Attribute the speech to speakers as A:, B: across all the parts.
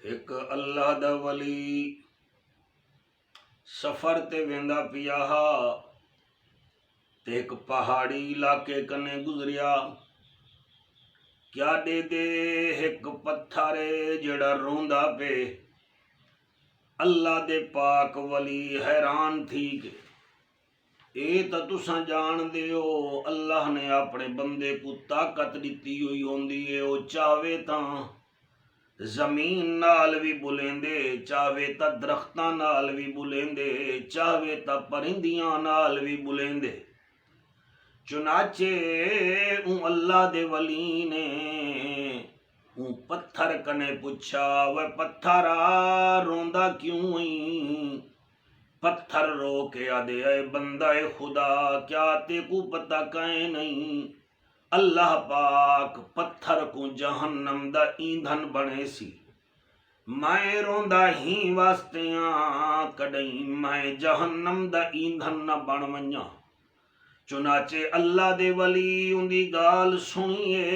A: ایک اللہ دا ولی سفر تے ویندا پیا تے ایک پہاڑی علاقے کنے گزریا. کیا دے دے ایک پتھر جڑا روندا پے. اللہ دے پاک ولی حیران تھی کہ اے تا تساں جان دیو اللہ نے اپنے بندے کو طاقت دیتی ہوئی ہوندی ہے. او چاہے تاں زمین نال بھی بلیندے، چاہے تا درختاں نال بھی بلیندے، چاہے تا پرندیاں نال بھی بلیندے. چنانچہ اون اللہ دے ولی نے اون پتھر کنے پوچھا، وے پتھرا روندا کیوں ہی؟ پتھر رو کے آدے اے بندہ خدا کیا تے کو پتہ کہیں نہیں اللہ پاک پتھر کو جہنم دا ایندھن بنے سی. میں روندا ہی واسطیاں کڈیں میں جہنم دا ایندھن نہ بن ونجاں. چنانچہ اللہ دے ولی ان دی گال سنیے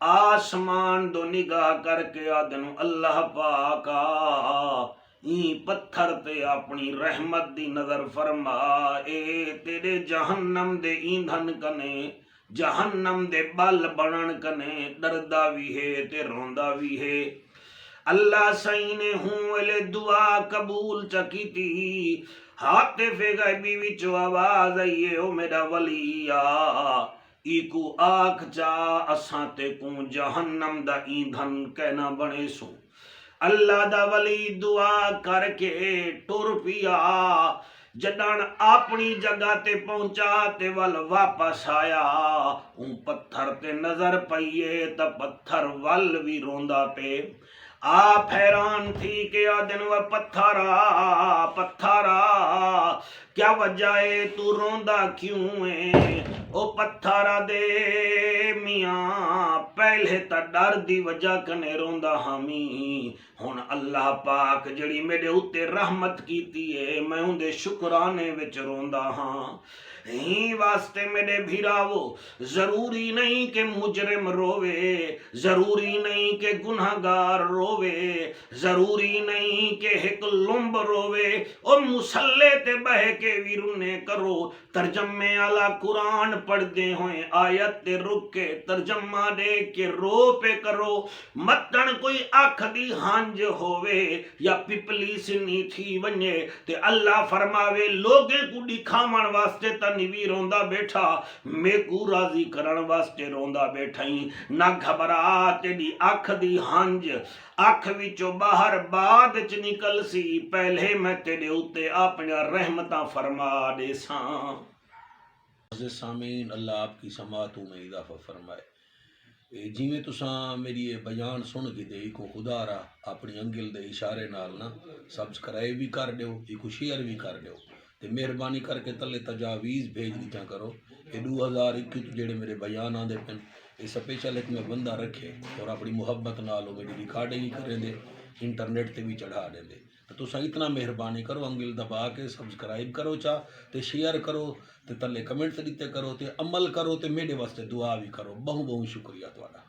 A: آسمان دو نگاہ کر کے آدن اللہ پاکا این پتھر تے اپنی رحمت دی نظر فرما. اے تیرے جہنم دے ایندھن کنے جہنم دے بل بنن کنے ڈردا بھی ہے تے روندا بھی ہے. اللہ سائیں نے ہوں ویلے دعا قبول چکیتی. حاطف غیبی وچوں آواز آئیے او میرا ولی ایکو آکھ چا اساں تے کو جہنم دا ایندھن کہنا بنے سو. اللہ دا ولی دعا کر کے ٹر پیا. جدن اپنی جگہ تے پہنچا تے ول واپس آیا اون پتھر تے نظر پئیے تا پتھر ول بھی روندا پے. آپ حیران تھی کہ آدن و پتھرا پتھرا کیا وجہ ہے تو روندا کیوں ہے؟ او پتھرا دے میاں پہلے تا ڈر دی وجہ کنے روندا ہمی. ہن اللہ پاک جڑی میرے اتے رحمت کیتی ہے میں ان دے شکرانے وچ روندا ہاں. ہی واسطے میرے بھیراو ضروری نہیں کہ مجرم روے، ضروری نہیں کہ گنہگار روے، ضروری نہیں کہ ایک لمب روے. او مسلے تے بہ کے بھی رونے کرو. ترجمے والا قرآن پڑھ دے ہوئے آیت تے رک کے ترجمہ دے کے رو پہ کرو. متن کوئی آنکھ دی ہانج ہووے یا پپلی سنی تھی ونجے تے اللہ فرماوے لوگے کو دکھاون واسطے تا نہیں روندا بیٹھا میں کو راضی کرن واسطے روندا بیٹھائی. نہ گھبرا تیری اکھ دی ہنج اکھ وچوں باہر بعد چ نکل سی پہلے میں تیرے اوتے اپنا رحمتاں فرما دے ساں. سامعین اللہ آپ کی سماعتوں میں اضافہ فرمائے. جیویں تساں میری یہ بیان سن کے دے کو خدا را اپنی انگل دے اشارے نال نا سبسکرائب بھی کر دیو ایک شیئر بھی کر دیو تے مہربانی کر کے تلے تجاویز بھیج دیتا کرو. یہ 2021 جڑے میرے بیان آدھے پن یہ سپیشل ایک میں بندہ رکھے اور اپنی محبت نالو میری ریکارڈنگ کریں دے انٹرنیٹ تے بھی چڑھا دیں دے. تو تساں اتنا مہربانی کرو انگل دبا کے سبسکرائب کرو چا تے شیئر کرو تے تلے کمنٹ دیتے کرو تے عمل کرو تے میرے واسطے دعا بھی کرو. بہت بہت شکریہ تہاڈا.